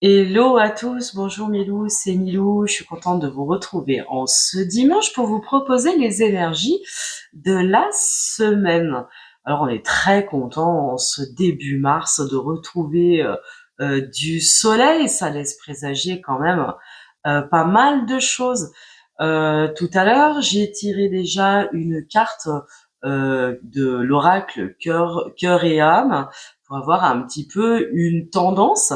Hello à tous, bonjour Milou, c'est Milou, je suis contente de vous retrouver en ce dimanche pour vous proposer les énergies de la semaine. Alors on est très content en ce début mars de retrouver du soleil, ça laisse présager quand même pas mal de choses. Tout à l'heure, j'ai tiré déjà une carte de l'oracle cœur et âme pour avoir un petit peu une tendance.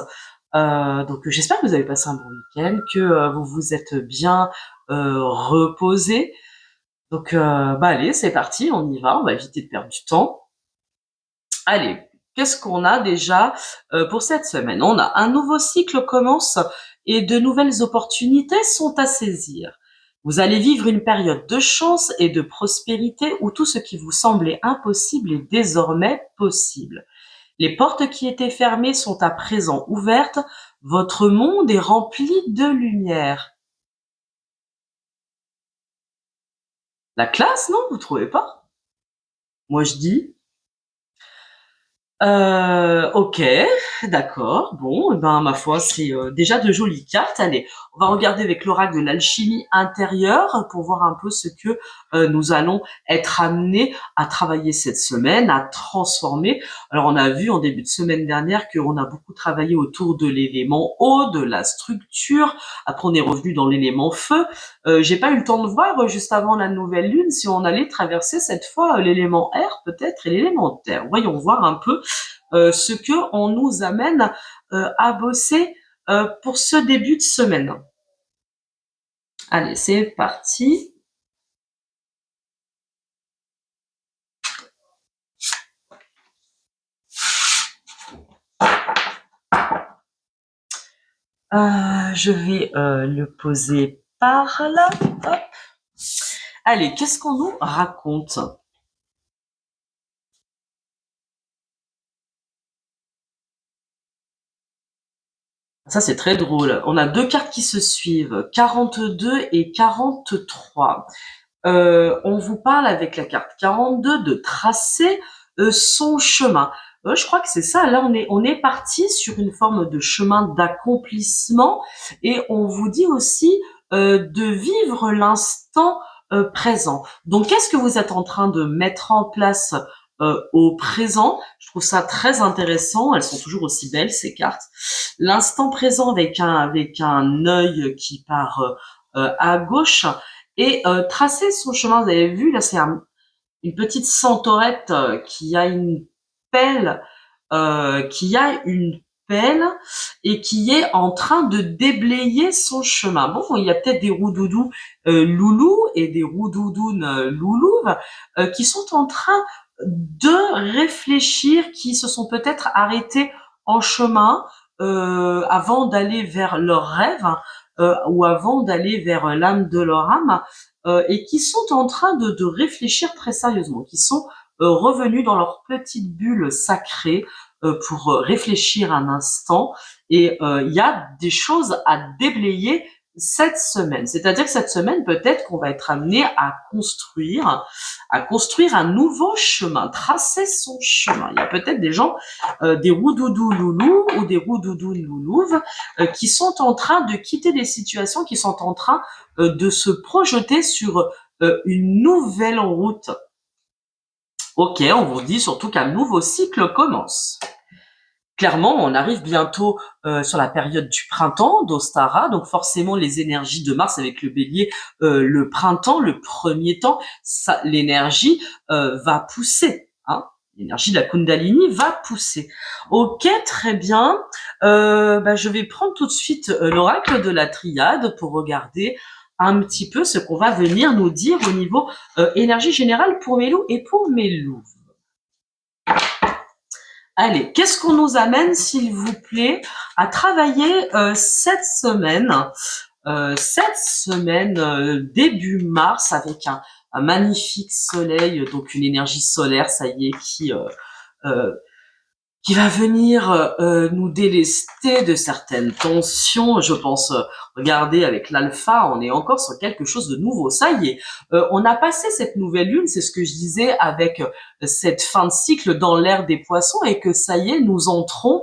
Donc j'espère que vous avez passé un bon week-end, que vous vous êtes bien reposé. Donc bah allez, c'est parti, on y va, on va éviter de perdre du temps. Allez, qu'est-ce qu'on a déjà pour cette semaine? On a un nouveau cycle commence et de nouvelles opportunités sont à saisir. Vous allez vivre une période de chance et de prospérité où tout ce qui vous semblait impossible est désormais possible. Les portes qui étaient fermées sont à présent ouvertes. Votre monde est rempli de lumière. La classe, non, vous trouvez pas? Moi, je dis. Ok, d'accord. Bon, eh ben ma foi, c'est déjà de jolies cartes. Allez, on va regarder avec l'oracle de l'alchimie intérieure pour voir un peu ce que nous allons être amenés à travailler cette semaine, à transformer. Alors, on a vu en début de semaine dernière qu'on a beaucoup travaillé autour de l'élément eau, de la structure. Après, on est revenu dans l'élément feu. J'ai pas eu le temps de voir juste avant la nouvelle lune si on allait traverser cette fois l'élément air peut-être et l'élément terre. Voyons voir un peu ce que on nous amène à bosser pour ce début de semaine. Allez, c'est parti. Je vais le poser par là. Hop. Allez, qu'est-ce qu'on nous raconte? Ça, c'est très drôle. On a deux cartes qui se suivent, 42 et 43. On vous parle avec la carte 42 de tracer son chemin. Je crois que c'est ça. Là, on est parti sur une forme de chemin d'accomplissement et on vous dit aussi de vivre l'instant présent. Donc, qu'est-ce que vous êtes en train de mettre en place au présent? Je trouve ça très intéressant. Elles sont toujours aussi belles ces cartes. L'instant présent avec un œil qui part à gauche et tracer son chemin. Vous avez vu, là, c'est une petite centaurette qui a une pelle et qui est en train de déblayer son chemin. Bon, il y a peut-être des roudoudous loulous et des roudoudounes loulouves qui sont en train de réfléchir, qui se sont peut-être arrêtés en chemin avant d'aller vers leur rêve ou avant d'aller vers l'âme de leur âme et qui sont en train de réfléchir très sérieusement, qui sont revenus dans leur petite bulle sacrée pour réfléchir un instant. Et il y a des choses à déblayer cette semaine. C'est-à-dire que cette semaine, peut-être qu'on va être amené à construire un nouveau chemin, tracer son chemin. Il y a peut-être des gens, des roudoudous loulous ou des roudoudous loulouves, qui sont en train de quitter des situations, qui sont en train de se projeter sur une nouvelle route. Ok, on vous dit surtout qu'un nouveau cycle commence. Clairement, on arrive bientôt sur la période du printemps d'Ostara, donc forcément les énergies de Mars avec le Bélier, le printemps, le premier temps, l'énergie va pousser. Hein, l'énergie de la Kundalini va pousser. Ok, très bien. Je vais prendre tout de suite l'oracle de la triade pour regarder un petit peu ce qu'on va venir nous dire au niveau énergie générale pour mes loups et pour mes loups. Allez, qu'est-ce qu'on nous amène, s'il vous plaît, à travailler cette semaine, début mars, avec un magnifique soleil, donc une énergie solaire, ça y est, qui qui va venir nous délester de certaines tensions. Je pense, regardez, avec l'alpha, on est encore sur quelque chose de nouveau. Ça y est, on a passé cette nouvelle lune, c'est ce que je disais, avec cette fin de cycle dans l'ère des poissons, et que ça y est, nous entrons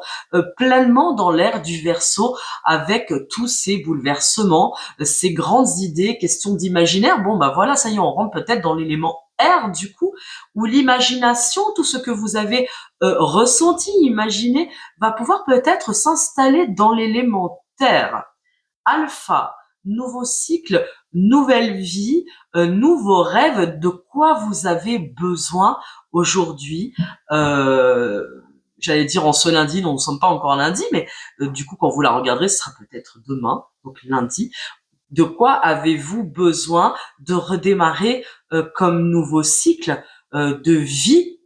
pleinement dans l'ère du Verseau, avec tous ces bouleversements, ces grandes idées, questions d'imaginaire. Bon, bah voilà, ça y est, on rentre peut-être dans l'élément R, du coup, où l'imagination, tout ce que vous avez ressenti, imaginé, va pouvoir peut-être s'installer dans l'élément terre. Alpha, nouveau cycle, nouvelle vie, nouveau rêve, de quoi vous avez besoin aujourd'hui. J'allais dire en ce lundi, non, nous ne sommes pas encore lundi, mais du coup, quand vous la regarderez, ce sera peut-être demain, donc lundi. De quoi avez-vous besoin de redémarrer comme nouveau cycle de vie?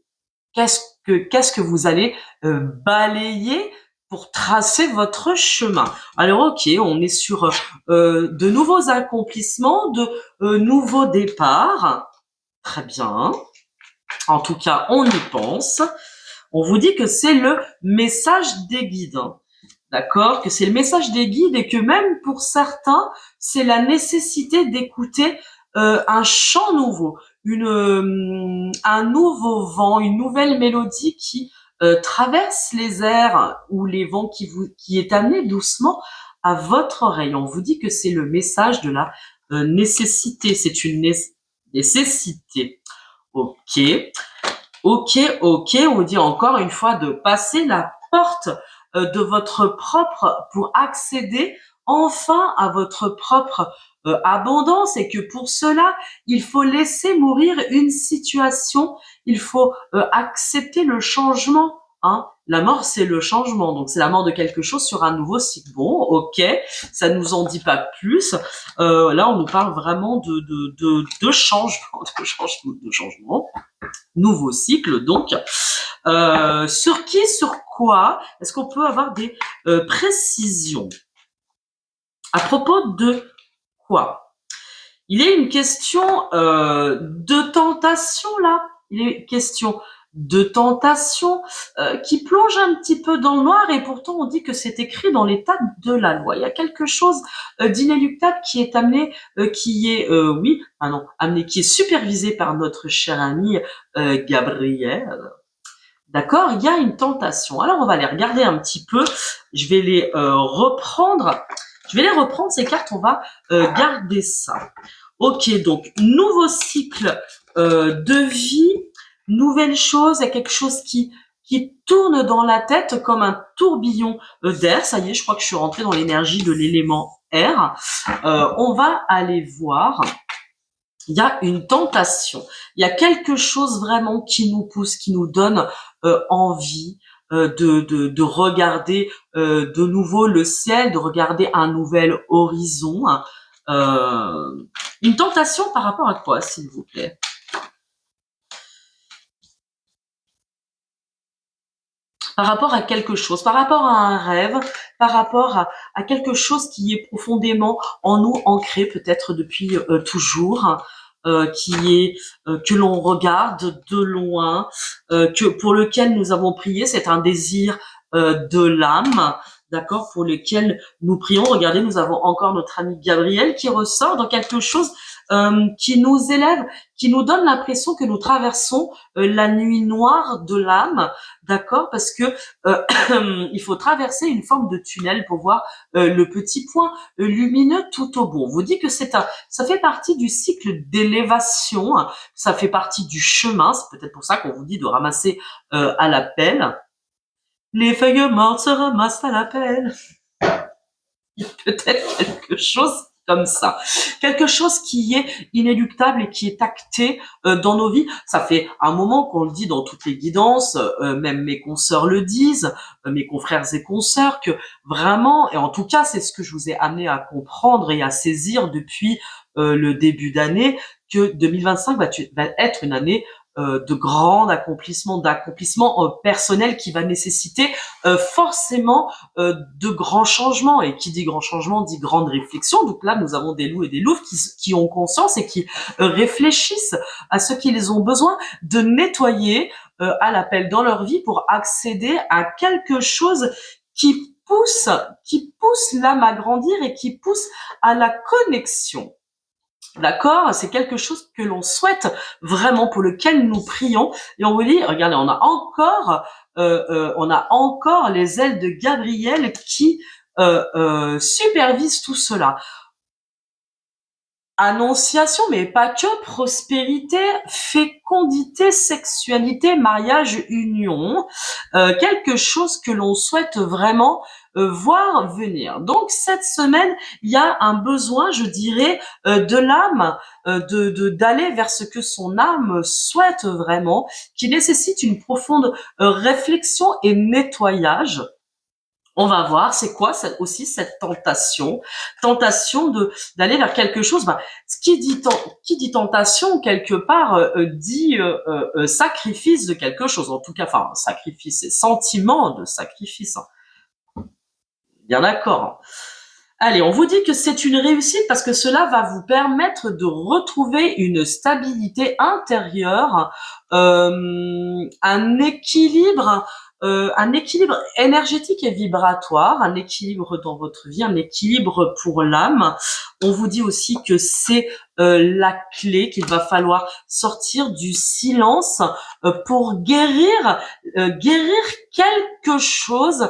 Qu'est-ce que vous allez balayer pour tracer votre chemin? Alors ok, on est sur de nouveaux accomplissements, de nouveaux départs. Très bien. En tout cas, on y pense. On vous dit que c'est le message des guides. D'accord? Que c'est le message des guides, et que même pour certains, c'est la nécessité d'écouter un chant nouveau, un nouveau vent, une nouvelle mélodie qui traverse les airs, ou les vents qui est amené doucement à votre oreille. On vous dit que c'est le message de la nécessité. C'est une nécessité. Ok. Ok, ok, on vous dit encore une fois de passer la porte de votre propre, pour accéder enfin à votre propre abondance, et que pour cela, il faut laisser mourir une situation, il faut accepter le changement. Hein. La mort, c'est le changement, donc c'est la mort de quelque chose sur un nouveau cycle. Bon, ok, ça nous en dit pas plus. Là, on nous parle vraiment de changement, de changement. Nouveau cycle, donc. Sur qui, sur quoi est-ce qu'on peut avoir des précisions? À propos de quoi? Il est une question de tentation, là. Il est une question de tentation qui plonge un petit peu dans le noir, et pourtant on dit que c'est écrit dans l'état de la loi. Il y a quelque chose d'inéluctable qui est amené, amené, qui est supervisé par notre cher ami Gabriel. D'accord? Il y a une tentation. Alors on va les regarder un petit peu. Je vais les reprendre. Je vais les reprendre, ces cartes. On va garder ça. Ok, donc nouveau cycle de vie, nouvelle chose. Il y a quelque chose qui tourne dans la tête comme un tourbillon d'air. Ça y est, je crois que je suis rentrée dans l'énergie de l'élément air. On va aller voir. Il y a une tentation. Il y a quelque chose vraiment qui nous pousse, qui nous donne envie de regarder de nouveau le ciel, de regarder un nouvel horizon. Une tentation par rapport à quoi, s'il vous plaît? Par rapport à quelque chose, par rapport à un rêve, par rapport à quelque chose qui est profondément en nous, ancré peut-être depuis toujours, qui est que l'on regarde de loin, que pour lequel nous avons prié. C'est un désir de l'âme, d'accord, pour lequel nous prions. Regardez, nous avons encore notre ami Gabriel qui ressort dans quelque chose qui nous élève, qui nous donne l'impression que nous traversons la nuit noire de l'âme, d'accord, parce que il faut traverser une forme de tunnel pour voir le petit point lumineux tout au bout. On vous dit que ça fait partie du cycle d'élévation, ça fait partie du chemin. C'est peut-être pour ça qu'on vous dit de ramasser à la pelle. Les feuilles mortes se ramassent à la pelle. Il y a peut-être quelque chose comme ça. Quelque chose qui est inéluctable et qui est acté dans nos vies. Ça fait un moment qu'on le dit dans toutes les guidances, même mes consoeurs le disent, mes confrères et consoeurs, que vraiment, et en tout cas c'est ce que je vous ai amené à comprendre et à saisir depuis le début d'année, que 2025 va être une année de grands accomplissements personnels, qui va nécessiter forcément de grands changements. Et qui dit grand changement dit grande réflexion. Donc là, nous avons des loups et des louves qui ont conscience et qui réfléchissent à ce qu'ils ont besoin de nettoyer, à l'appel dans leur vie pour accéder à quelque chose qui pousse l'âme à grandir et qui pousse à la connexion. D'accord? C'est quelque chose que l'on souhaite vraiment, pour lequel nous prions. Et on vous dit, regardez, on a encore les ailes de Gabriel qui supervisent tout cela. Annonciation, mais pas que, prospérité, fécondité, sexualité, mariage, union, quelque chose que l'on souhaite vraiment voir venir. Donc cette semaine, il y a un besoin, je dirais, de l'âme, d'aller vers ce que son âme souhaite vraiment, qui nécessite une profonde réflexion et nettoyage. On va voir, c'est quoi aussi cette tentation d'aller vers quelque chose. Qui dit tentation quelque part dit sacrifice de quelque chose. En tout cas, enfin sacrifice, et sentiment de sacrifice. Bien d'accord. Allez, on vous dit que c'est une réussite parce que cela va vous permettre de retrouver une stabilité intérieure, un équilibre énergétique et vibratoire, un équilibre dans votre vie, un équilibre pour l'âme. On vous dit aussi que c'est la clé, qu'il va falloir sortir du silence pour guérir quelque chose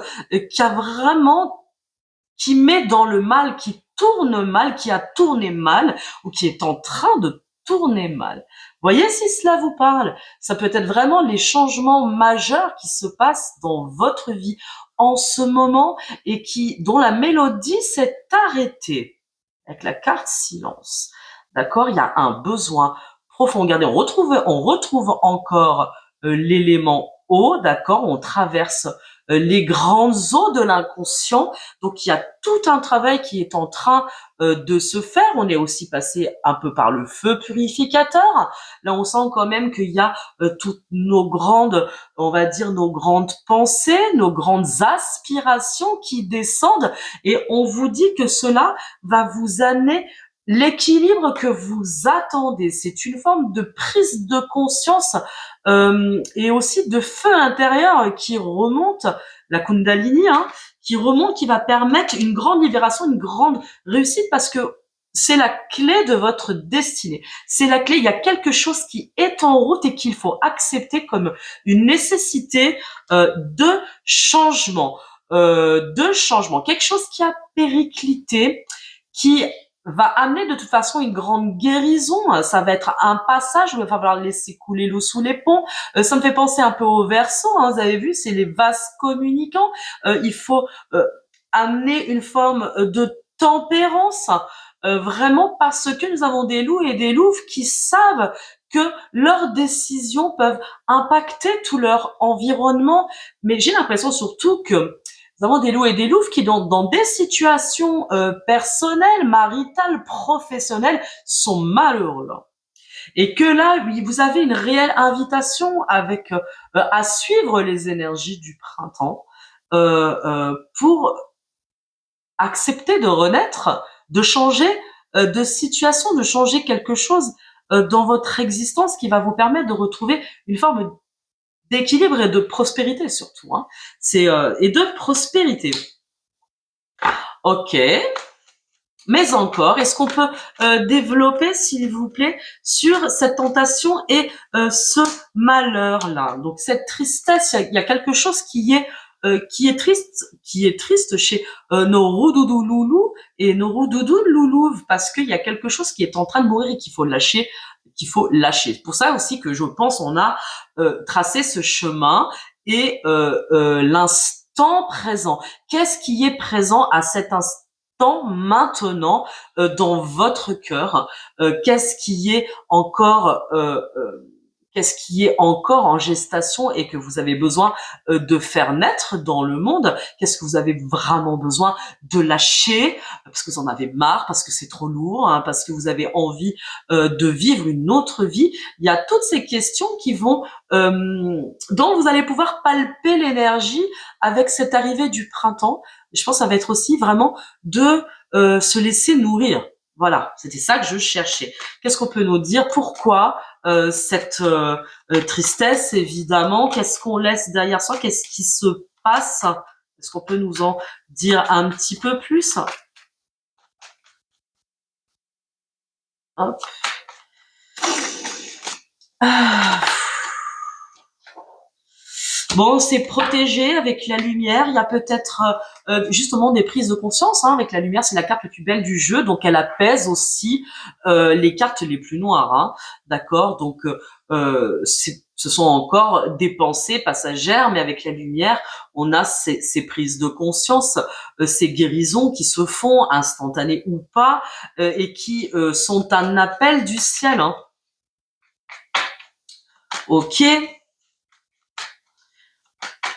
qui met dans le mal, qui tourne mal, qui a tourné mal, ou qui est en train de tourner mal. Voyez si cela vous parle. Ça peut être vraiment les changements majeurs qui se passent dans votre vie en ce moment et dont la mélodie s'est arrêtée. Avec la carte silence. D'accord? Il y a un besoin profond. Regardez, on retrouve encore l'élément eau, d'accord? On traverse les grandes eaux de l'inconscient. Donc il y a tout un travail qui est en train de se faire. On est aussi passé un peu par le feu purificateur. Là, on sent quand même qu'il y a toutes nos grandes, on va dire, nos grandes pensées, nos grandes aspirations qui descendent. Et on vous dit que cela va vous amener l'équilibre que vous attendez. C'est une forme de prise de conscience et aussi de feu intérieur qui remonte, la Kundalini, qui remonte, qui va permettre une grande libération, une grande réussite, parce que c'est la clé de votre destinée. C'est la clé. Il y a quelque chose qui est en route et qu'il faut accepter comme une nécessité de changement. Quelque chose qui a périclité, qui va amener de toute façon une grande guérison. Ça va être un passage où il va falloir laisser couler l'eau sous les ponts. Ça me fait penser un peu au Verseau, vous avez vu, c'est les vases communicants. Il faut amener une forme de tempérance, vraiment, parce que nous avons des loups et des louves qui savent que leurs décisions peuvent impacter tout leur environnement. Mais j'ai l'impression surtout que nous avons des loups et des louves qui, dans des situations personnelles, maritales, professionnelles, sont malheureux. Et que là, vous avez une réelle invitation à suivre les énergies du printemps pour accepter de renaître, de changer de situation, de changer quelque chose dans votre existence qui va vous permettre de retrouver une forme d'équilibre et de prospérité surtout. Et de prospérité. Ok. Mais encore, est-ce qu'on peut développer, s'il vous plaît, sur cette tentation et ce malheur-là? Donc cette tristesse, il y a quelque chose qui est triste chez nos roudoudou loulous et nos roudoudou loulous, parce qu'il y a quelque chose qui est en train de mourir et qu'il faut lâcher. C'est pour ça aussi que je pense on a tracé ce chemin et l'instant présent. Qu'est-ce qui est présent à cet instant maintenant dans votre cœur? Qu'est-ce qui est encore en gestation et que vous avez besoin de faire naître dans le monde? Qu'est-ce que vous avez vraiment besoin de lâcher parce que vous en avez marre, parce que c'est trop lourd, parce que vous avez envie de vivre une autre vie? Il y a toutes ces questions dont vous allez pouvoir palper l'énergie avec cette arrivée du printemps. Je pense que ça va être aussi vraiment de se laisser nourrir. Voilà, c'était ça que je cherchais. Qu'est-ce qu'on peut nous dire? Pourquoi cette tristesse, évidemment? Qu'est-ce qu'on laisse derrière soi? Qu'est-ce qui se passe? Est-ce qu'on peut nous en dire un petit peu plus? Hop. Ah. Bon, c'est protégé avec la lumière. Il y a peut-être justement des prises de conscience. Hein, avec la lumière, c'est la carte la plus belle du jeu, donc elle apaise aussi les cartes les plus noires. Hein, d'accord. Donc ce sont encore des pensées passagères, mais avec la lumière, on a ces prises de conscience, ces guérisons qui se font instantanées ou pas, et qui sont un appel du ciel. Hein. Ok.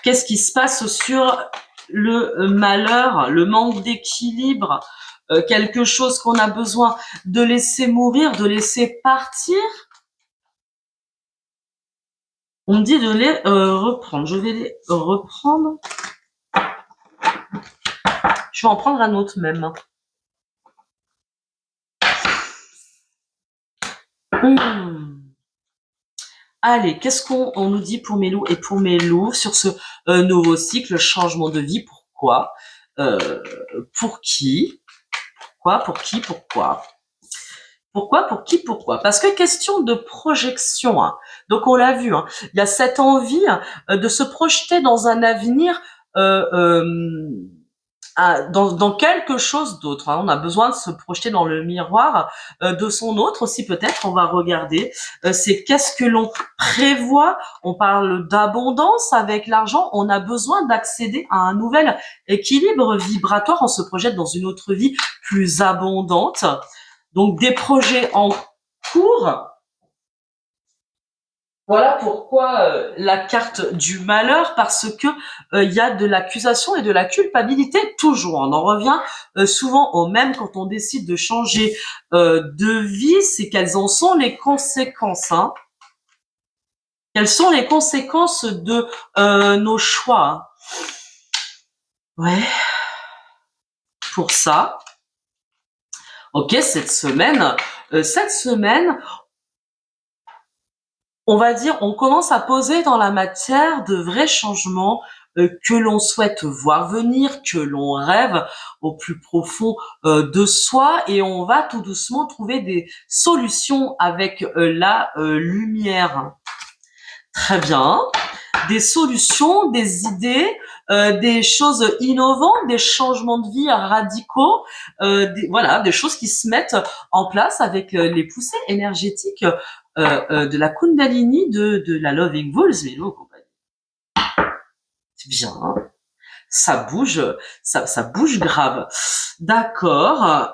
Qu'est-ce qui se passe sur le malheur, le manque d'équilibre, quelque chose qu'on a besoin de laisser mourir, de laisser partir? On me dit de les reprendre. Je vais les reprendre. Je vais en prendre un autre même. Allez, qu'est-ce qu'on nous dit pour mes loups et pour mes loups sur ce nouveau cycle, changement de vie? Pourquoi? Pour qui? Pourquoi? Pour qui? Pourquoi? Pourquoi? Pour qui? Pourquoi? Parce que question de projection. Hein. Donc on l'a vu, hein, il y a cette envie de se projeter dans un avenir, dans quelque chose d'autre. Hein. On a besoin de se projeter dans le miroir de son autre aussi peut-être. On va regarder. C'est qu'est-ce que l'on prévoit. On parle d'abondance avec l'argent. On a besoin d'accéder à un nouvel équilibre vibratoire. On se projette dans une autre vie plus abondante. Donc des projets en cours. Voilà pourquoi la carte du malheur, parce que il y a de l'accusation et de la culpabilité toujours. On en revient souvent au même quand on décide de changer de vie, c'est quelles en sont les conséquences. Hein. Quelles sont les conséquences de nos choix? Ouais. Pour ça, ok, cette semaine, on va dire, on commence à poser dans la matière de vrais changements que l'on souhaite voir venir, que l'on rêve au plus profond de soi, et on va tout doucement trouver des solutions avec la lumière. Très bien. Des solutions, des idées, des choses innovantes, des changements de vie radicaux, voilà, des choses qui se mettent en place avec les poussées énergétiques de la Kundalini, de la Loving Wolves, mais compagnie. C'est bien, hein, ça bouge, ça bouge grave. D'accord.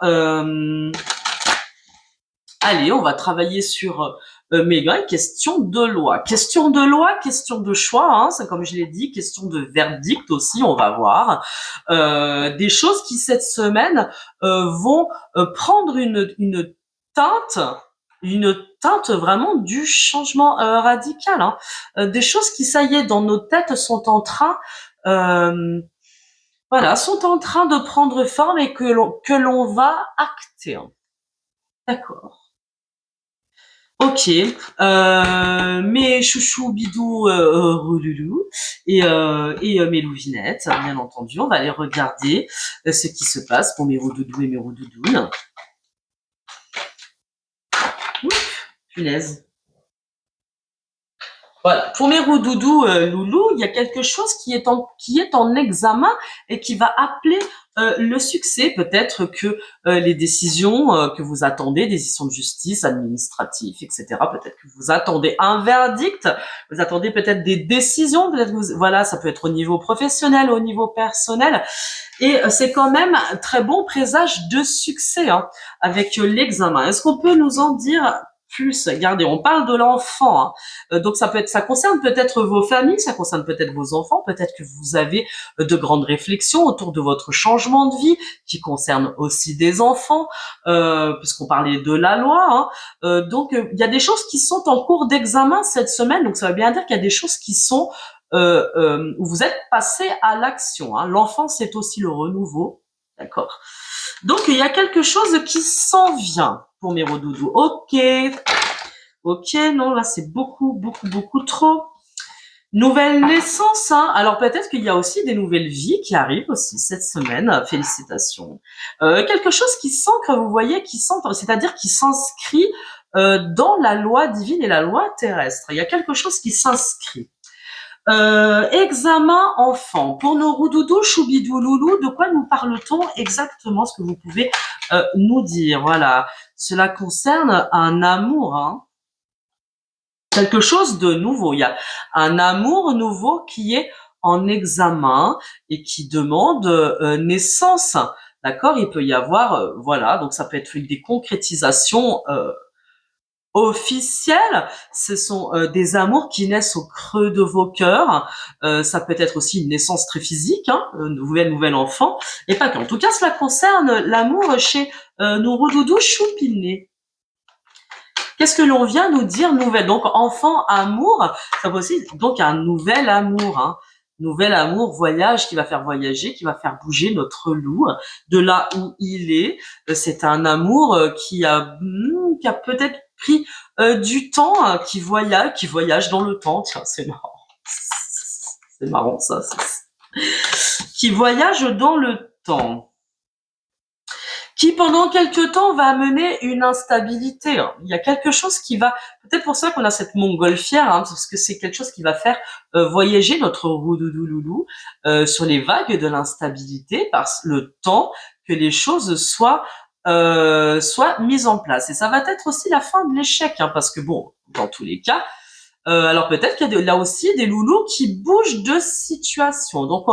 Allez, on va travailler sur mes gars, question de loi. Question de loi, question de choix, hein, c'est comme je l'ai dit, question de verdict aussi, on va voir. Des choses qui, cette semaine, vont prendre une teinte vraiment du changement radical. Hein. Des choses qui, ça y est, dans nos têtes, sont en train... voilà, sont en train de prendre forme et que l'on va acter. Hein. D'accord. Ok, mes chouchous bidous rouloulou et mes louvinettes, bien entendu, on va aller regarder ce qui se passe pour mes roudoudous et mes roudoudounes. Ouf, punaise. Voilà, pour mes roudoudous loulou, il y a quelque chose qui est en examen et qui va appeler le succès. Peut-être que les décisions que vous attendez, décisions de justice, administratives, etc. Peut-être que vous attendez un verdict, vous attendez peut-être des décisions. Peut-être voilà, ça peut être au niveau professionnel, au niveau personnel. Et c'est quand même un très bon présage de succès hein, avec l'examen. Est-ce qu'on peut nous en dire plus? Regardez, on parle de l'enfant, hein. Donc ça concerne peut-être vos familles, ça concerne peut-être vos enfants, peut-être que vous avez de grandes réflexions autour de votre changement de vie, qui concerne aussi des enfants, puisqu'on parlait de la loi. Hein. Donc il y a des choses qui sont en cours d'examen cette semaine, donc ça veut bien dire qu'il y a des choses qui sont où vous êtes passé à l'action. Hein. L'enfant, c'est aussi le renouveau, d'accord. Donc, il y a quelque chose qui s'en vient pour mes redoudous. Ok, ok, non, là, c'est beaucoup, beaucoup, beaucoup trop. Nouvelle naissance, hein. Alors peut-être qu'il y a aussi des nouvelles vies qui arrivent aussi cette semaine. Félicitations. Quelque chose qui s'ancre, vous voyez, c'est-à-dire qui s'inscrit dans la loi divine et la loi terrestre. Il y a quelque chose qui s'inscrit. Examen enfant. Pour nos roudoudous, choubidouloulou, de quoi nous parle-t-on exactement? Ce que vous pouvez nous dire. Voilà. Cela concerne un amour, hein. Quelque chose de nouveau. Il y a un amour nouveau qui est en examen et qui demande naissance. D'accord? Il peut y avoir, voilà, donc ça peut être des concrétisations officielles. Ce sont des amours qui naissent au creux de vos cœurs. Ça peut être aussi une naissance très physique, hein, nouvel enfant. Et pas que. En tout cas, cela concerne l'amour chez nos roudoudous choupinés. Qu'est-ce que l'on vient nous dire nouvelle? Donc, enfant, amour, ça peut aussi, donc un nouvel amour, hein. Nouvel amour, voyage, qui va faire voyager, qui va faire bouger notre loup de là où il est. C'est un amour qui a peut-être pris du temps, hein, qui voyage dans le temps. Tiens, c'est marrant. C'est marrant, ça. Qui voyage dans le temps. Qui pendant quelque temps va amener une instabilité. Il y a quelque chose qui va, peut-être pour ça qu'on a cette montgolfière, hein, parce que c'est quelque chose qui va faire voyager notre roudoudoulou sur les vagues de l'instabilité, par le temps que les choses soient mises en place. Et ça va être aussi la fin de l'échec, hein, parce que bon, dans tous les cas, alors peut-être qu'il y a là aussi des loulous qui bougent de situation. Donc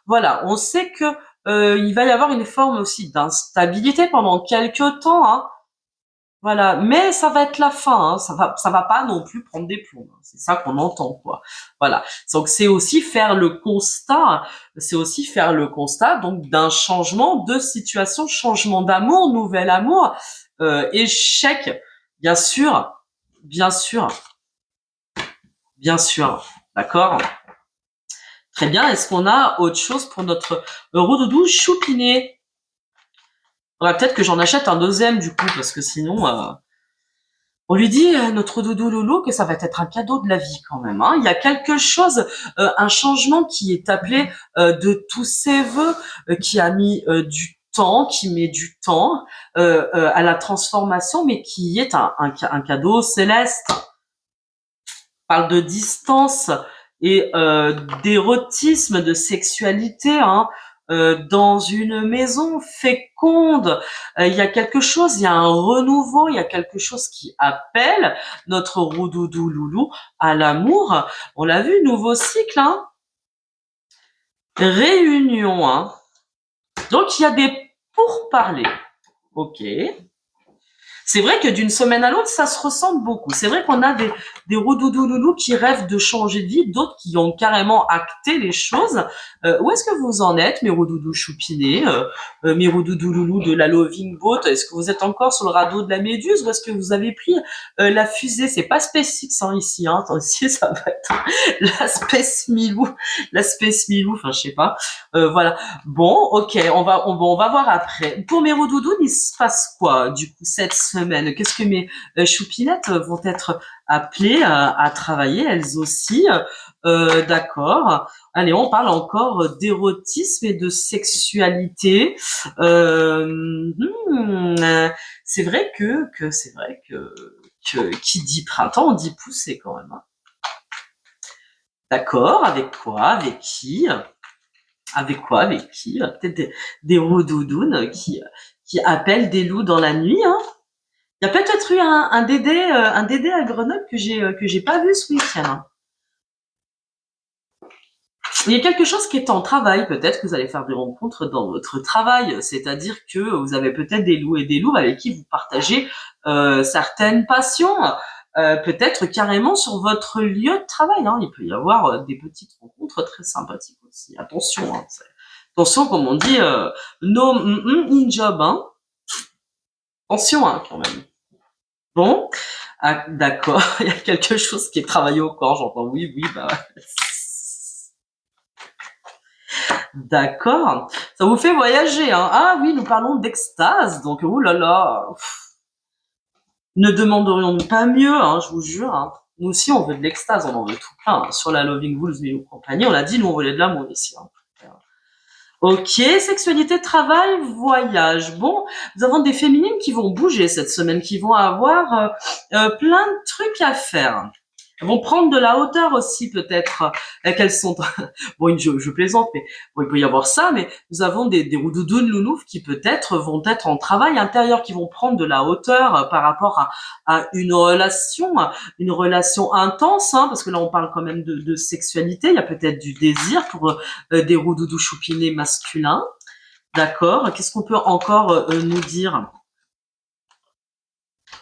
voilà, on sait que il va y avoir une forme aussi d'instabilité pendant quelques temps, hein. Voilà, mais ça va être la fin, hein. Ça va pas non plus prendre des plombs, hein. C'est ça qu'on entend, quoi. Voilà. Donc c'est aussi faire le constat, donc d'un changement de situation, changement d'amour, nouvel amour, échec, bien sûr, bien sûr, bien sûr, d'accord. Très bien. Est-ce qu'on a autre chose pour notre rodoudou choupiné? Faudrait peut-être que j'en achète un deuxième du coup, parce que sinon, on lui dit notre doudou loulou que ça va être un cadeau de la vie quand même, hein. Il y a quelque chose, un changement qui est appelé de tous ses voeux, qui a mis du temps, qui met du temps à la transformation, mais qui est un cadeau céleste. On parle de distance et d'érotisme, de sexualité, hein, dans une maison féconde. Il y a quelque chose, il y a un renouveau, il y a quelque chose qui appelle notre roudoudou loulou à l'amour. On l'a vu, nouveau cycle, hein. Réunion, hein. Donc il y a des pourparlers. Ok. C'est vrai que d'une semaine à l'autre, ça se ressemble beaucoup. C'est vrai qu'on a des roudoudoulous qui rêvent de changer de vie, d'autres qui ont carrément acté les choses. Où est-ce que vous en êtes, mes roudoudous choupinés, mes roudoudoulous de la Loving Boat? Est-ce que vous êtes encore sur le radeau de la Méduse ou est-ce que vous avez pris la fusée? C'est pas SpaceX hein, ici, hein. Ici, ça va être la Space Milou, enfin je sais pas. Voilà. Bon, ok, on va voir après. Pour mes rodoudous, il se passe quoi, du coup, cette semaine? Qu'est-ce que mes choupinettes vont être appelées à travailler, elles aussi? D'accord. Allez, on parle encore d'érotisme et de sexualité. C'est vrai que qui dit printemps, on dit pousser quand même, hein. D'accord, avec quoi? Avec qui? Avec quoi? Avec qui? Peut-être des roudoudounes qui appellent des loups dans la nuit, hein. Il y a peut-être eu un Dédé à Grenoble que j'ai pas vu ce week-end, hein. Il y a quelque chose qui est en travail, peut-être que vous allez faire des rencontres dans votre travail, c'est-à-dire que vous avez peut-être des loups et des loups avec qui vous partagez certaines passions, peut-être carrément sur votre lieu de travail, hein. Il peut y avoir des petites rencontres très sympathiques aussi. Attention, hein, attention, comme on dit, no in job, hein. Attention, hein, quand même. Bon, ah, d'accord, il y a quelque chose qui est travaillé au corps, j'entends oui, bah. D'accord. Ça vous fait voyager, hein. Ah oui, nous parlons d'extase, donc oh là là. Ne demanderions-nous pas mieux, hein, je vous jure. Hein. Nous aussi, on veut de l'extase, on en veut tout plein. Hein. Sur la Loving Wolves, mais compagnie, on l'a dit, nous, on voulait de l'amour ici. Hein. Ok, sexualité, travail, voyage. Bon, nous avons des féminines qui vont bouger cette semaine, qui vont avoir plein de trucs à faire. Elles vont prendre de la hauteur aussi peut-être, qu'elles sont... bon, je plaisante, mais bon, il peut y avoir ça, mais nous avons des roudoudounes loulous qui peut-être vont être en travail intérieur, qui vont prendre de la hauteur par rapport à une relation intense, hein, parce que là on parle quand même de sexualité, il y a peut-être du désir pour des roudoudous choupinés masculins. D'accord. Qu'est-ce qu'on peut encore nous dire?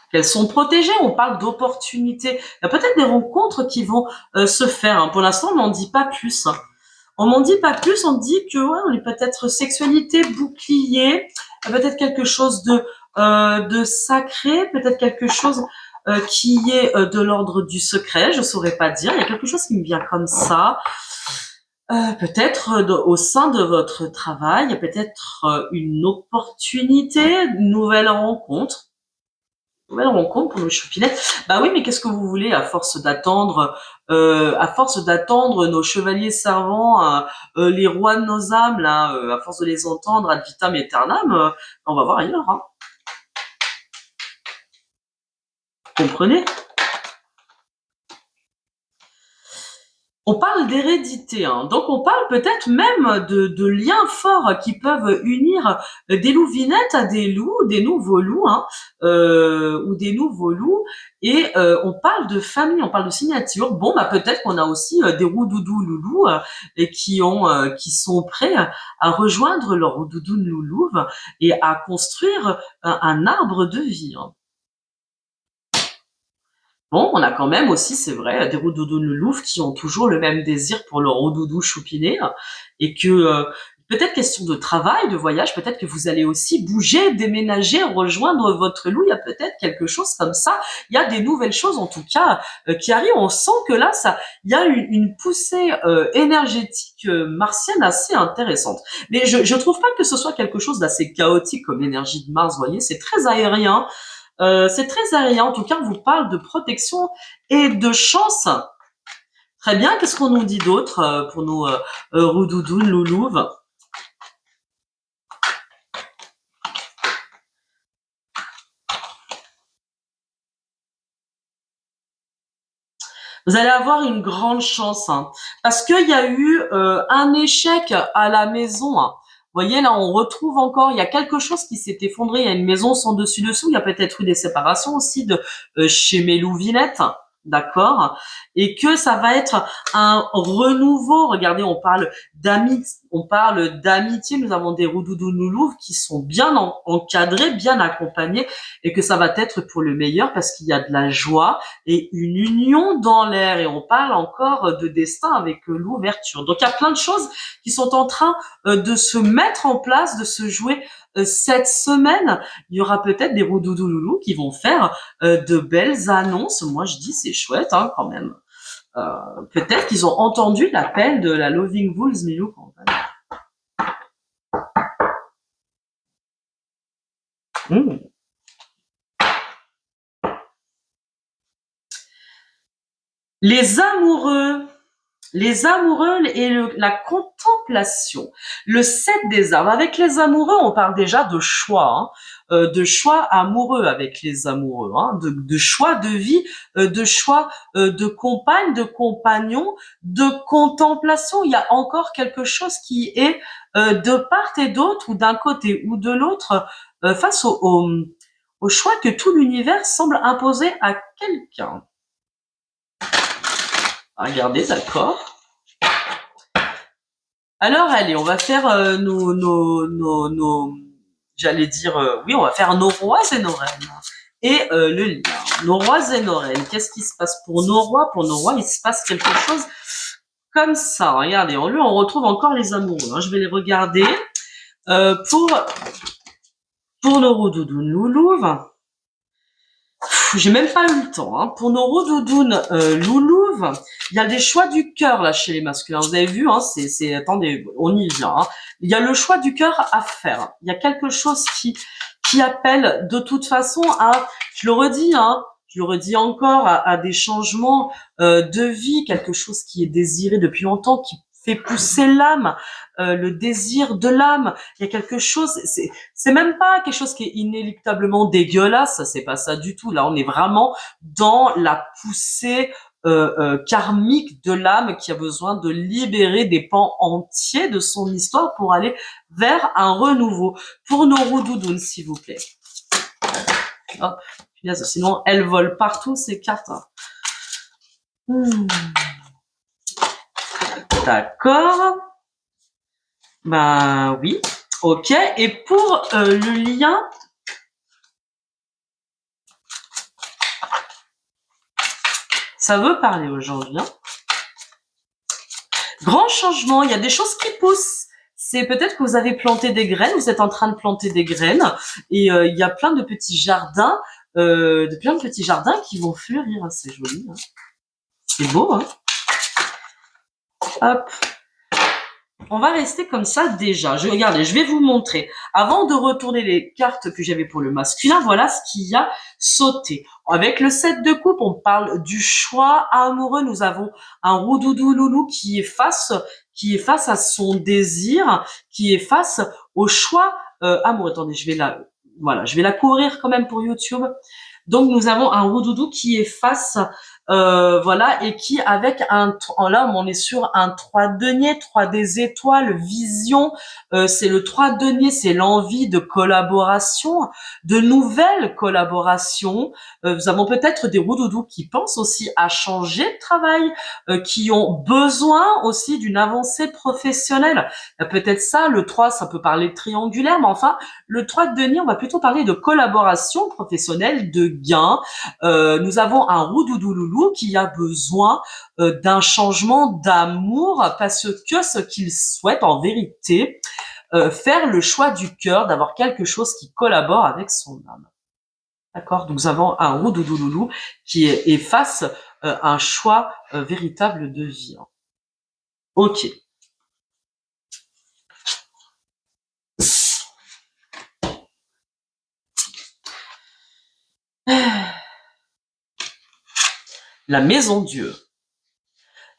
Qu'elles sont protégées, on parle d'opportunités. Il y a peut-être des rencontres qui vont se faire. Hein. Pour l'instant, on n'en dit pas plus. Hein. On m'en dit pas plus, on dit que ouais, on est peut-être sexualité, bouclier, peut-être quelque chose de sacré, peut-être quelque chose qui est de l'ordre du secret, je saurais pas dire. Il y a quelque chose qui me vient comme ça. Peut-être au sein de votre travail, il y a peut-être une opportunité, une nouvelle rencontre. Nouvelle rencontre pour nos choupinettes. Bah oui, mais qu'est-ce que vous voulez à force d'attendre nos chevaliers servants, les rois de nos âmes, là, à force de les entendre ad vitam aeternam, on va voir ailleurs. Hein. Comprenez? On parle d'hérédité, hein. Donc on parle peut-être même de liens forts qui peuvent unir des louvinettes à des loups, des nouveaux loups, hein, ou des nouveaux loups. Et on parle de famille, on parle de signature. Bon, bah peut-être qu'on a aussi des roudoudous loulous et qui sont prêts à rejoindre leur roudoudou loulou et à construire un arbre de vie. Hein. Bon, on a quand même aussi, c'est vrai, des roudoudous loulouf qui ont toujours le même désir pour leur roudoudou choupiné et que peut-être question de travail, de voyage, peut-être que vous allez aussi bouger, déménager, rejoindre votre loup. Il y a peut-être quelque chose comme ça. Il y a des nouvelles choses en tout cas qui arrivent. On sent que là, il y a une poussée énergétique martienne assez intéressante. Mais je trouve pas que ce soit quelque chose d'assez chaotique comme énergie de Mars. Vous voyez, c'est très aérien. C'est très aérien. En tout cas, on vous parle de protection et de chance. Très bien. Qu'est-ce qu'on nous dit d'autre pour nos roudoudounes, loulouves? Vous allez avoir une grande chance, hein, parce qu'il y a eu un échec à la maison. Hein. Vous voyez, là, on retrouve encore, il y a quelque chose qui s'est effondré, il y a une maison sans dessus-dessous, il y a peut-être eu des séparations aussi de chez mes louvinettes, d'accord, et que ça va être un renouveau. Regardez, on parle d'amitié, nous avons des roudoudous noulouves qui sont bien encadrés, bien accompagnés, et que ça va être pour le meilleur parce qu'il y a de la joie et une union dans l'air, et on parle encore de destin avec l'ouverture. Donc il y a plein de choses qui sont en train de se mettre en place, de se jouer cette semaine. Il y aura peut-être des roudoudous loulous qui vont faire de belles annonces. Moi je dis c'est chouette hein, quand même. Peut-être qu'ils ont entendu l'appel de la Loving Wolves Milou. Mmh. Les amoureux et la contemplation. Le 7 des armes. Avec les amoureux, on parle déjà de choix, hein, de choix amoureux avec les amoureux, hein, de choix de vie, de choix de compagne, de compagnon, de contemplation. Il y a encore quelque chose qui est de part et d'autre, ou d'un côté ou de l'autre, face au choix que tout l'univers semble imposer à quelqu'un. Regardez, d'accord. Alors, allez, on va faire j'allais dire, oui, on va faire nos rois et nos reines. Et le lien. Nos rois et nos reines. Qu'est-ce qui se passe pour nos rois? Pour nos rois, il se passe quelque chose comme ça. Regardez, en lui, on retrouve encore les amoureux. Hein. Je vais les regarder. Pour nos roudoudous loulouves. J'ai même pas eu le temps. Hein. Pour nos roudoudounes loulouves, il y a des choix du cœur là chez les masculins. Vous avez vu, hein, attendez, on y vient. Hein. Il y a le choix du cœur à faire. Il y a quelque chose qui appelle de toute façon à, je le redis encore, à des changements de vie, quelque chose qui est désiré depuis longtemps, qui fait pousser l'âme, le désir de l'âme. Il y a quelque chose, c'est même pas quelque chose qui est inéluctablement dégueulasse, c'est pas ça du tout. Là, on est vraiment dans la poussée karmique de l'âme qui a besoin de libérer des pans entiers de son histoire pour aller vers un renouveau. Pour nos roudoudounes, s'il vous plaît. Hop, sinon elles volent partout ces cartes. D'accord. Ben oui. Ok. Et pour le lien, ça veut parler aujourd'hui. Hein. Grand changement. Il y a des choses qui poussent. C'est peut-être que vous avez planté des graines. Vous êtes en train de planter des graines et il y a plein de petits jardins, qui vont fleurir. C'est joli. Hein. C'est beau. Hein. Hop. On va rester comme ça déjà. Regardez, je vais vous montrer. Avant de retourner les cartes que j'avais pour le masculin, voilà ce qui a sauté. Avec le 7 de coupe, on parle du choix amoureux. Nous avons un roudoudou loulou qui est face à son désir, qui est face au choix amoureux. Attendez, je vais la courir quand même pour YouTube. Donc nous avons un roudoudou qui est face et qui avec là on est sur un 3 deniers, 3 des étoiles, vision, c'est le 3 deniers, c'est l'envie de collaboration, de nouvelles collaborations. Nous avons peut-être des roudoudous qui pensent aussi à changer de travail, qui ont besoin aussi d'une avancée professionnelle. Peut-être ça, le 3, ça peut parler de triangulaire, mais enfin, le 3 de denier, on va plutôt parler de collaboration professionnelle, de gains. Nous avons un roudoudou loulou qui a besoin d'un changement d'amour parce que ce qu'il souhaite en vérité, faire le choix du cœur, d'avoir quelque chose qui collabore avec son âme. D'accord. Donc nous avons un roudoudou loulou qui est face à un choix véritable de vie. Hein. Ok. La maison Dieu.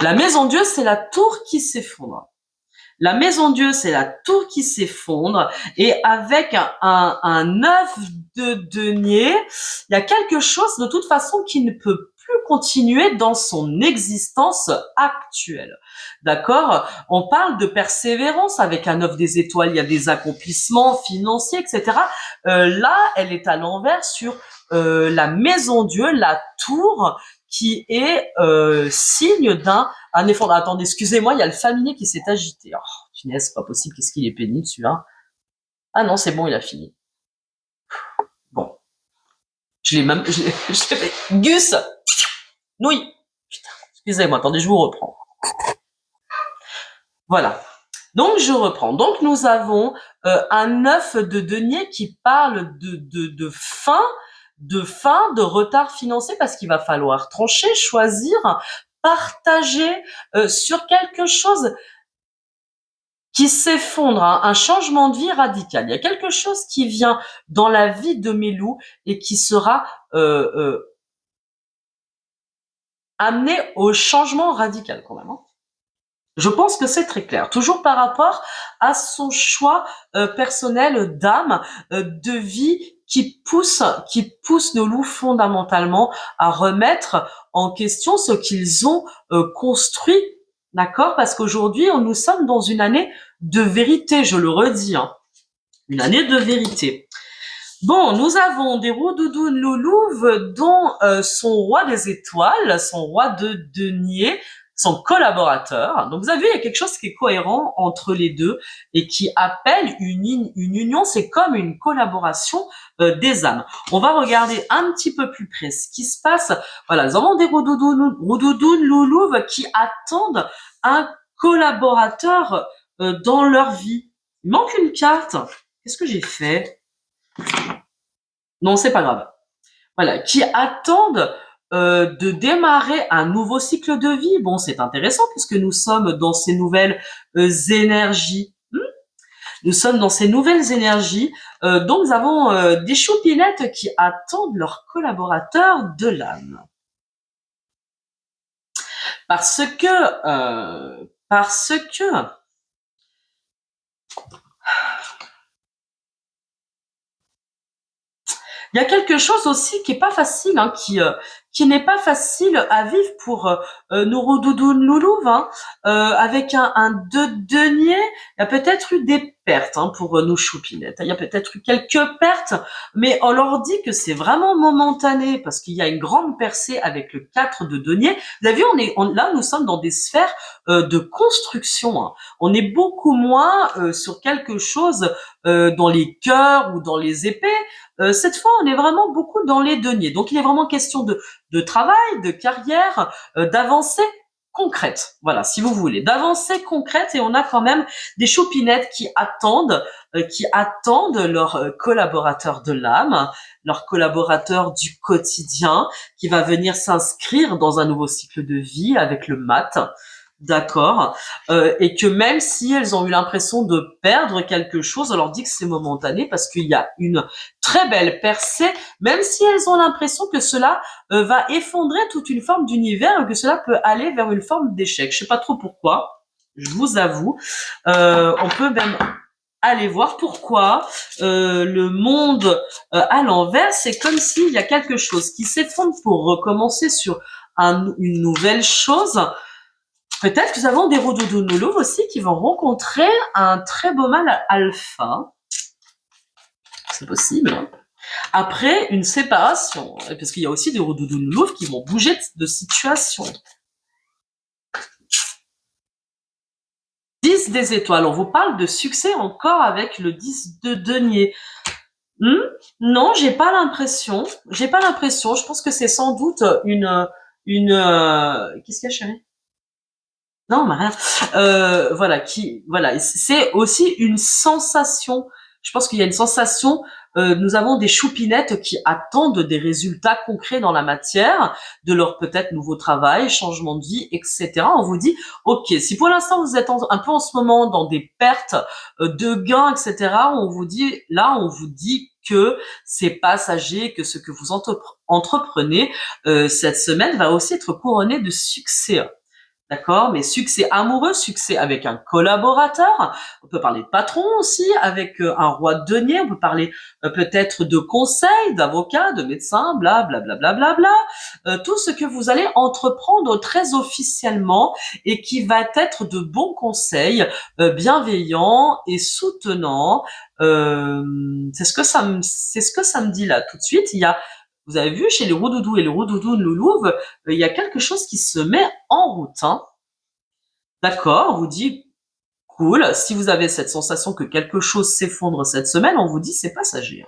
La maison Dieu, c'est la tour qui s'effondre. La maison Dieu, c'est la tour qui s'effondre et avec un œuf de denier, il y a quelque chose de toute façon qui ne peut plus continuer dans son existence actuelle. D'accord? On parle de persévérance avec un œuf des étoiles, il y a des accomplissements financiers, etc. Là, elle est à l'envers sur la maison Dieu, la tour qui est signe d'un effort. Attendez, excusez-moi, il y a le familier qui s'est agité. Oh, punaise, c'est pas possible, qu'est-ce qu'il est pénible celui-là. Ah non, c'est bon, il a fini. Bon. Je l'ai fait. Gus! Nouille! Putain, excusez-moi, attendez, je vous reprends. Voilà. Donc, je reprends. Donc, nous avons un œuf de denier qui parle de fin, de retard financier, parce qu'il va falloir trancher, choisir, partager sur quelque chose qui s'effondre, hein, un changement de vie radical. Il y a quelque chose qui vient dans la vie de Mélou et qui sera amené au changement radical quand même. Hein. Je pense que c'est très clair. Toujours par rapport à son choix personnel d'âme, de vie qui pousse nos loups fondamentalement à remettre en question ce qu'ils ont construit. D'accord? Parce qu'aujourd'hui, nous sommes dans une année de vérité, je le redis. Hein. Une année de vérité. Bon, nous avons des roudoudounes loulouves dont son roi des étoiles, son roi de denier, son collaborateur. Donc vous avez vu, il y a quelque chose qui est cohérent entre les deux et qui appelle une union, c'est comme une collaboration des âmes. On va regarder un petit peu plus près ce qui se passe. Voilà, nous avons des roudoudounes loulouves qui attendent un collaborateur dans leur vie. Il manque une carte. Qu'est-ce que j'ai fait? Non, c'est pas grave. voilà, qui attendent de démarrer un nouveau cycle de vie. Bon, c'est intéressant puisque nous sommes dans ces nouvelles énergies. Nous sommes dans ces nouvelles énergies. Donc, nous avons des choupinettes qui attendent leurs collaborateurs de l'âme. Parce que il y a quelque chose aussi qui est pas facile, hein, qui n'est pas facile à vivre pour nos roudoudounes loulouves, hein. Avec un deux denier, il y a peut-être eu des pertes, hein, pour nos choupinettes. Il y a peut-être eu quelques pertes, mais on leur dit que c'est vraiment momentané parce qu'il y a une grande percée avec le 4 de denier. Vous avez vu, là, nous sommes dans des sphères de construction, hein. On est beaucoup moins sur quelque chose dans les cœurs ou dans les épées. Cette fois, on est vraiment beaucoup dans les deniers. Donc, il est vraiment question de travail, de carrière, d'avancée concrète. Voilà, si vous voulez, d'avancée concrète. Et on a quand même des choupinettes qui attendent leurs collaborateurs de l'âme, leurs collaborateurs du quotidien, qui va venir s'inscrire dans un nouveau cycle de vie avec le mat. D'accord. Et que même si elles ont eu l'impression de perdre quelque chose, on leur dit que c'est momentané parce qu'il y a une très belle percée, même si elles ont l'impression que cela va effondrer toute une forme d'univers et que cela peut aller vers une forme d'échec. Je sais pas trop pourquoi, je vous avoue. On peut même aller voir pourquoi le monde à l'envers, c'est comme s'il y a quelque chose qui s'effondre pour recommencer sur une nouvelle chose. Peut-être que nous avons des roudoudouloulouves aussi qui vont rencontrer un très beau mâle alpha. C'est possible. Hein. Après une séparation, parce qu'il y a aussi des roudoudouloulouves qui vont bouger de situation. 10 des étoiles. On vous parle de succès encore avec le 10 de denier. Non, j'ai pas l'impression. J'ai pas l'impression. Je pense que c'est sans doute une qu'est-ce qu'il y a, chérie? Non, mais rien. Voilà, c'est aussi une sensation. Je pense qu'il y a une sensation. Nous avons des choupinettes qui attendent des résultats concrets dans la matière de leur peut-être nouveau travail, changement de vie, etc. On vous dit, ok, si pour l'instant vous êtes un peu en ce moment dans des pertes de gains, etc. On vous dit que c'est passager, que ce que vous entreprenez cette semaine va aussi être couronné de succès. D'accord, mais succès amoureux, succès avec un collaborateur. On peut parler de patron aussi, avec un roi de denier. On peut parler peut-être de conseils, d'avocats, de médecins, bla bla bla bla bla bla. Tout ce que vous allez entreprendre très officiellement et qui va être de bons conseils, bienveillants et soutenants. C'est ce que ça me dit là tout de suite. Vous avez vu, chez les roudoudous et les roudoudounes loulouves, il y a quelque chose qui se met en route. Hein. D'accord, on vous dit, cool, si vous avez cette sensation que quelque chose s'effondre cette semaine, on vous dit, c'est passager.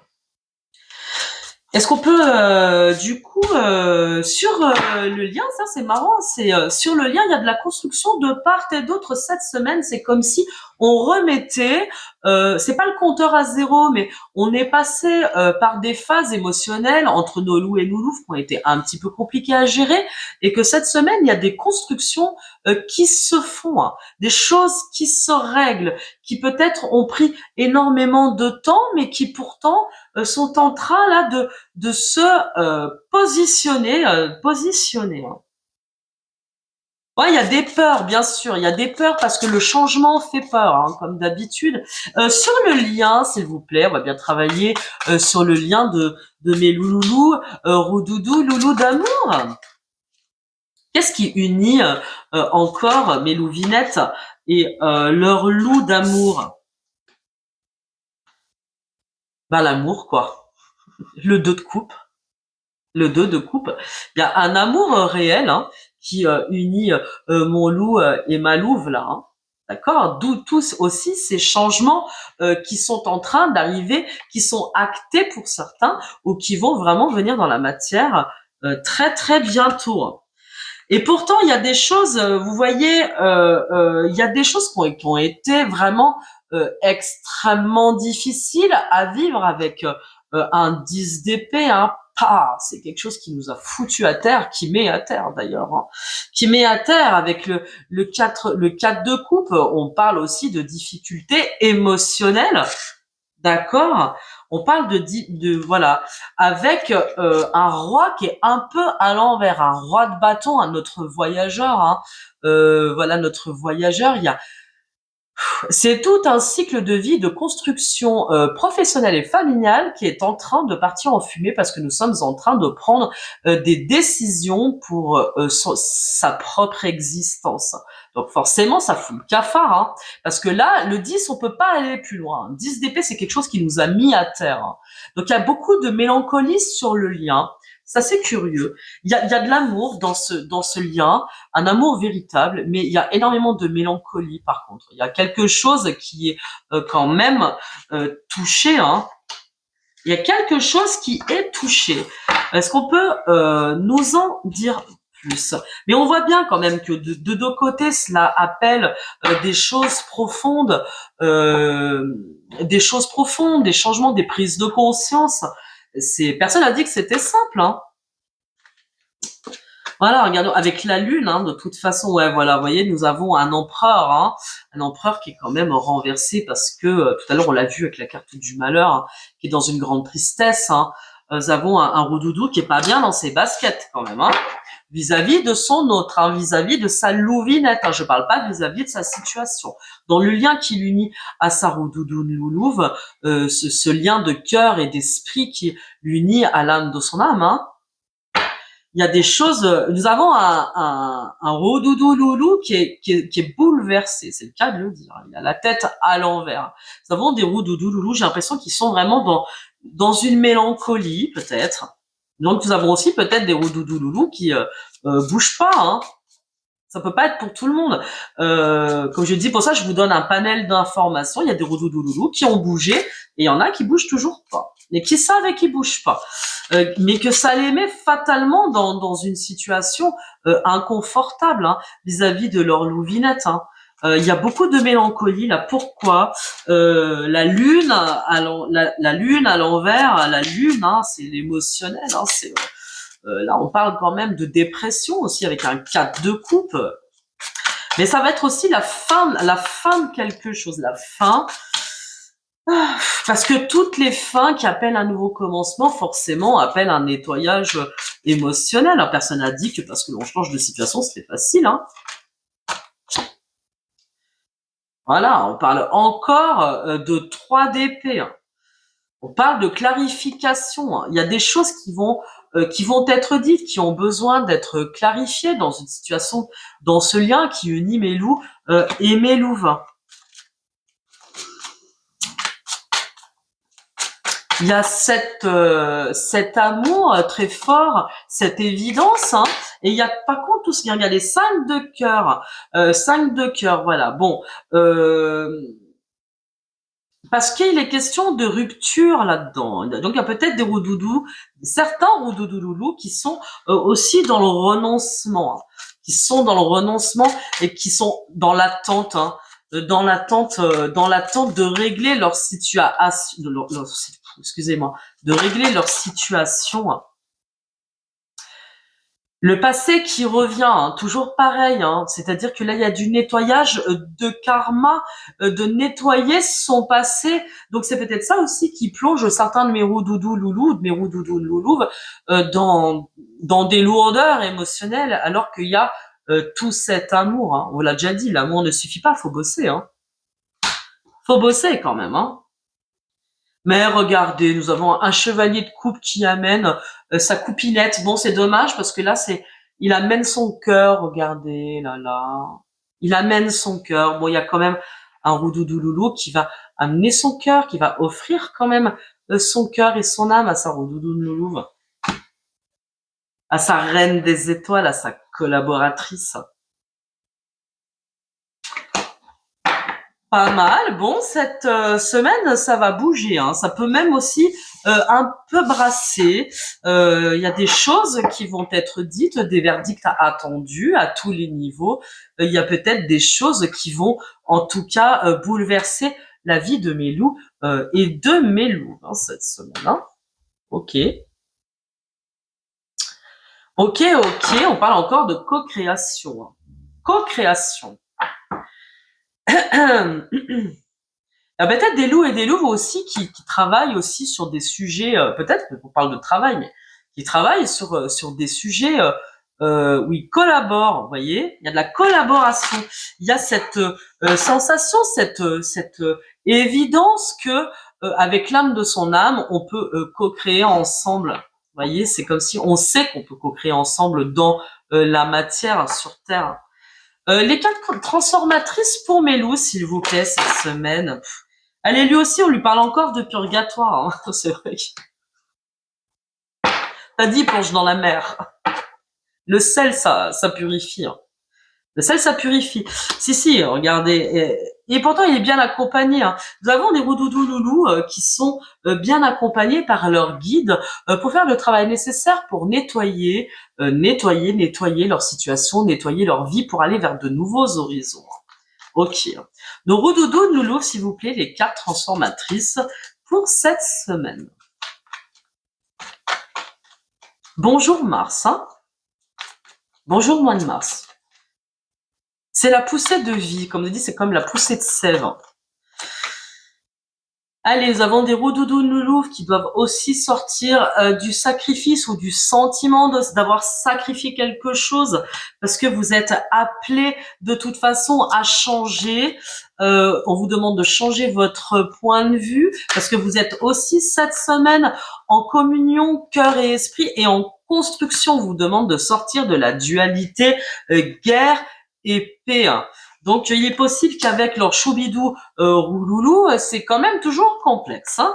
Est-ce qu'on peut, du coup, sur le lien, ça c'est marrant, c'est sur le lien, il y a de la construction de part et d'autre cette semaine. C'est comme si on remettait, c'est pas le compteur à zéro, mais on est passé par des phases émotionnelles entre nos loups et nos louves qui ont été un petit peu compliquées à gérer, et que cette semaine, il y a des constructions qui se font, hein, des choses qui se règlent, qui peut-être ont pris énormément de temps, mais qui pourtant sont en train là de se positionner. Hein. Ouais, il y a des peurs, bien sûr. Il y a des peurs parce que le changement fait peur, hein, comme d'habitude. Sur le lien, s'il vous plaît, on va bien travailler sur le lien de mes louloulous, roudoudou, loulou d'amour. Qu'est-ce qui unit encore mes louvinettes et leur loup d'amour? Ben, l'amour, quoi. Le 2 de coupe. Le 2 de coupe. Il y a un amour réel, hein, qui unit mon loup et ma louve là. Hein. D'accord. D'où tous aussi ces changements qui sont en train d'arriver, qui sont actés pour certains ou qui vont vraiment venir dans la matière très très bientôt. Hein. Et pourtant, il y a des choses, vous voyez, il y a des choses qui ont été vraiment extrêmement difficiles à vivre avec un 10 d'épée, hein, Ah, c'est quelque chose qui nous a foutu à terre, qui met à terre d'ailleurs, hein. Qui met à terre avec le 4 de coupe. On parle aussi de difficultés émotionnelles, d'accord? On parle voilà, avec un roi qui est un peu à l'envers, un roi de bâton, notre voyageur, hein. Voilà, notre voyageur. C'est tout un cycle de vie de construction professionnelle et familiale qui est en train de partir en fumée parce que nous sommes en train de prendre des décisions pour sa propre existence. Donc forcément, ça fout le cafard, hein, parce que là, le 10, on peut pas aller plus loin. 10 d'épée, c'est quelque chose qui nous a mis à terre, hein. Donc il y a beaucoup de mélancolie sur le lien. Ça, c'est curieux. Il y a de l'amour dans ce lien, un amour véritable, mais il y a énormément de mélancolie par contre. Il y a quelque chose qui est quand même touché, hein. Il y a quelque chose qui est touché. Est-ce qu'on peut nous en dire plus? Mais on voit bien quand même que de deux côtés, cela appelle des choses profondes, des changements, des prises de conscience. Personne n'a dit que c'était simple, hein. Voilà, regardons avec la lune, hein, de toute façon, ouais, voilà, vous voyez, nous avons hein, un empereur qui est quand même renversé parce que tout à l'heure on l'a vu avec la carte du malheur, hein, qui est dans une grande tristesse, hein. Nous avons un roudoudou qui est pas bien dans ses baskets quand même, hein, vis-à-vis de son autre, hein, vis-à-vis de sa louvinette, hein, je parle pas vis-à-vis de sa situation. Dans le lien qui l'unit à sa roudoudou loulouve, ce lien de cœur et d'esprit qui l'unit à l'âme de son âme, hein. Il y a des choses. Nous avons un rodoudou loulou qui est bouleversé. C'est le cas de le dire. Il a la tête à l'envers. Nous avons des roudoudou loulou. J'ai l'impression qu'ils sont vraiment dans une mélancolie peut-être. Donc nous avons aussi peut-être des roudoudou loulou qui bougent pas, hein. Ça peut pas être pour tout le monde. Comme je dis, pour ça, je vous donne un panel d'informations. Il y a des rodoudou loulou qui ont bougé et il y en a qui bougent toujours pas. Et qui savent et qui bougent pas. Mais que ça les met fatalement dans une situation inconfortable, hein, vis-à-vis de leur louvinette, hein. Il y a beaucoup de mélancolie là. Pourquoi la lune la lune à l'envers, la lune, hein, c'est l'émotionnel, hein, là on parle quand même de dépression aussi avec un 4 de coupe. Mais ça va être aussi la fin de quelque chose, la fin. Parce que toutes les fins qui appellent un nouveau commencement, forcément, appellent un nettoyage émotionnel. Personne n'a dit que parce que l'on change de situation, c'était facile, hein. Voilà, on parle encore de 3 d'épée, hein. On parle de clarification, hein. Il y a des choses qui vont être dites, qui ont besoin d'être clarifiées dans une situation, dans ce lien qui unit Mélou et Mélouvain. Il y a cet amour très fort, cette évidence, hein, et il y a par contre tout ce qu'il y a les 5 de cœur, 5 de cœur, voilà. Bon, parce qu'il est question de rupture là-dedans. Donc il y a peut-être des roudoudous, certains roudoudous loulous qui sont aussi dans le renoncement, hein, qui sont dans le renoncement et qui sont dans l'attente, hein, dans l'attente de régler leur situation, excusez-moi, de régler leur situation, hein. Le passé qui revient, hein, toujours pareil, hein, c'est-à-dire que là il y a du nettoyage de karma, de nettoyer son passé. Donc c'est peut-être ça aussi qui plonge certains de mes roudoudous loulous, de mes roudoudous loulouves, dans des lourdeurs émotionnelles, alors qu'il y a tout cet amour, hein. On l'a déjà dit, l'amour ne suffit pas, faut bosser, hein. Faut bosser quand même, hein. Mais regardez, nous avons un chevalier de coupe qui amène sa coupinette. Bon, c'est dommage parce que là, il amène son cœur. Regardez, là, là. Il amène son cœur. Bon, il y a quand même un roudoudou loulou qui va amener son cœur, qui va offrir quand même son cœur et son âme à sa roudoudou loulou, à sa reine des étoiles, à sa collaboratrice. Pas mal. Bon, cette semaine, ça va bouger, hein. Ça peut même aussi un peu brasser. Il y a des choses qui vont être dites, des verdicts attendus à tous les niveaux. Il y a peut-être des choses qui vont, en tout cas, bouleverser la vie de Mélou et de Mélou, hein, cette semaine, hein. Ok. Ok, on parle encore de co-création. Co-création. Peut-être des loups et des louves aussi qui travaillent aussi sur des sujets, peut-être on parle de travail, mais qui travaillent sur des sujets où ils collaborent, vous voyez, il y a de la collaboration, il y a cette sensation, cette évidence que avec l'âme de son âme, on peut co-créer ensemble. Vous voyez, c'est comme si on sait qu'on peut co-créer ensemble dans la matière sur Terre. Les cartes transformatrices pour Mélou, s'il vous plaît, cette semaine. Allez, lui aussi, on lui parle encore de purgatoire. Hein. C'est vrai. T'as dit plonge dans la mer. Le sel, ça purifie. Hein. Le sel, ça purifie. Si, regardez. Et pourtant, il est bien accompagné. Hein. Nous avons des roudoudous loulous qui sont bien accompagnés par leur guide pour faire le travail nécessaire pour nettoyer leur situation, nettoyer leur vie pour aller vers de nouveaux horizons. Ok. Nos roudoudous loulous, s'il vous plaît, les cartes transformatrices pour cette semaine. Bonjour Mars. Hein. Bonjour mois de mars. C'est la poussée de vie, comme on dit, c'est comme la poussée de sève. Allez, nous avons des roudoudous loulous qui doivent aussi sortir du sacrifice ou du sentiment d'avoir sacrifié quelque chose parce que vous êtes appelés de toute façon à changer. On vous demande de changer votre point de vue parce que vous êtes aussi cette semaine en communion cœur et esprit et en construction. On vous demande de sortir de la dualité guerre et paix. Donc, il est possible qu'avec leur choubidou rouloulou, c'est quand même toujours complexe. Hein,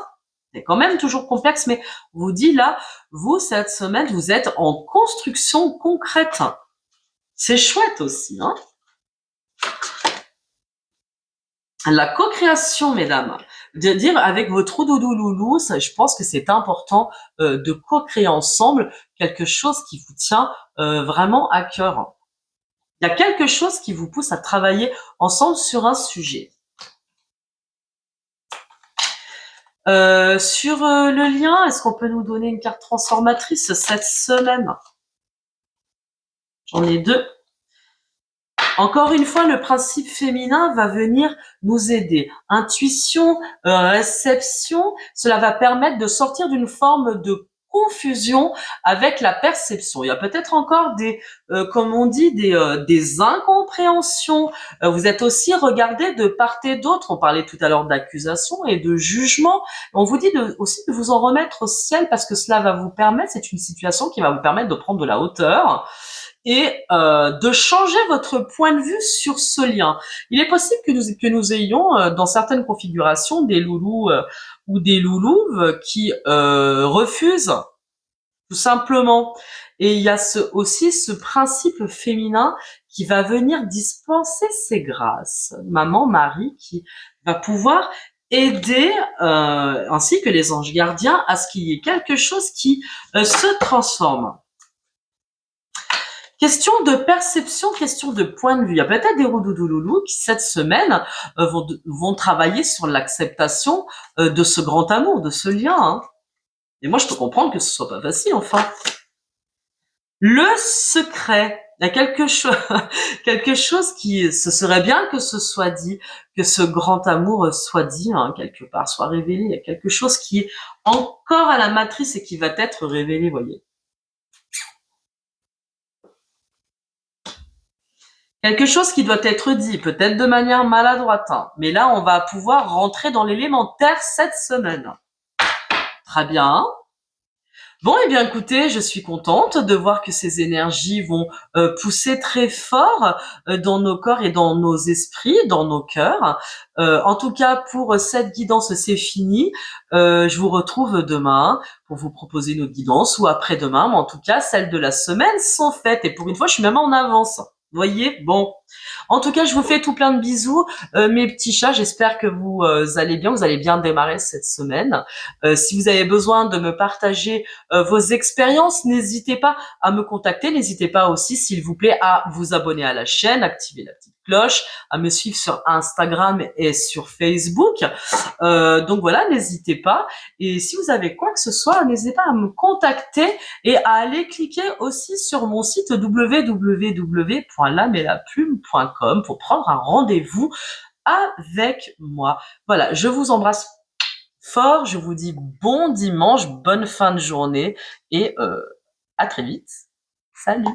c'est quand même toujours complexe, mais on vous dit là, vous, cette semaine, vous êtes en construction concrète. C'est chouette aussi. Hein. La co-création, mesdames. De dire avec votre roudoudou loulou, ça, je pense que c'est important de co-créer ensemble quelque chose qui vous tient vraiment à cœur. Il y a quelque chose qui vous pousse à travailler ensemble sur un sujet. Sur le lien, est-ce qu'on peut nous donner une carte transformatrice cette semaine? J'en ai deux. Encore une fois, le principe féminin va venir nous aider. Intuition, réception, cela va permettre de sortir d'une forme de confusion avec la perception. Il y a peut-être encore des, comme on dit, des incompréhensions. Vous êtes aussi regardé de part et d'autre. On parlait tout à l'heure d'accusation et de jugement. On vous dit aussi de vous en remettre au ciel parce que cela va vous permettre, c'est une situation qui va vous permettre de prendre de la hauteur et de changer votre point de vue sur ce lien. Il est possible que nous ayons dans certaines configurations des loulous ou des loulouves qui refusent tout simplement. Et il y a aussi ce principe féminin qui va venir dispenser ses grâces. Maman Marie qui va pouvoir aider, ainsi que les anges gardiens, à ce qu'il y ait quelque chose qui se transforme. Question de perception, question de point de vue. Il y a peut-être des roudoudouloulous qui, cette semaine, vont travailler sur l'acceptation de ce grand amour, de ce lien. Hein. Et moi, je peux comprendre que ce soit pas facile, enfin. Le secret. Il y a quelque chose qui, ce serait bien que ce soit dit, que ce grand amour soit dit, hein, quelque part, soit révélé. Il y a quelque chose qui est encore à la matrice et qui va être révélé, voyez. Quelque chose qui doit être dit, peut-être de manière maladroite, hein. Mais là, on va pouvoir rentrer dans l'élémentaire cette semaine. Très bien. Bon, eh bien, écoutez, je suis contente de voir que ces énergies vont pousser très fort dans nos corps et dans nos esprits, dans nos cœurs. En tout cas, pour cette guidance, c'est fini. Je vous retrouve demain pour vous proposer une autre guidance ou après-demain. Mais en tout cas, celles de la semaine sont faites. Et pour une fois, je suis même en avance. Vous voyez, bon. En tout cas, je vous fais tout plein de bisous, mes petits chats. J'espère que vous allez bien. Vous allez bien démarrer cette semaine. Si vous avez besoin de me partager vos expériences, n'hésitez pas à me contacter. N'hésitez pas aussi, s'il vous plaît, à vous abonner à la chaîne, activer la petite cloche, à me suivre sur Instagram et sur Facebook. Donc voilà, n'hésitez pas. Et si vous avez quoi que ce soit, n'hésitez pas à me contacter et à aller cliquer aussi sur mon site www.lamelaplume.com pour prendre un rendez-vous avec moi. Voilà, je vous embrasse fort, je vous dis bon dimanche, bonne fin de journée et à très vite. Salut!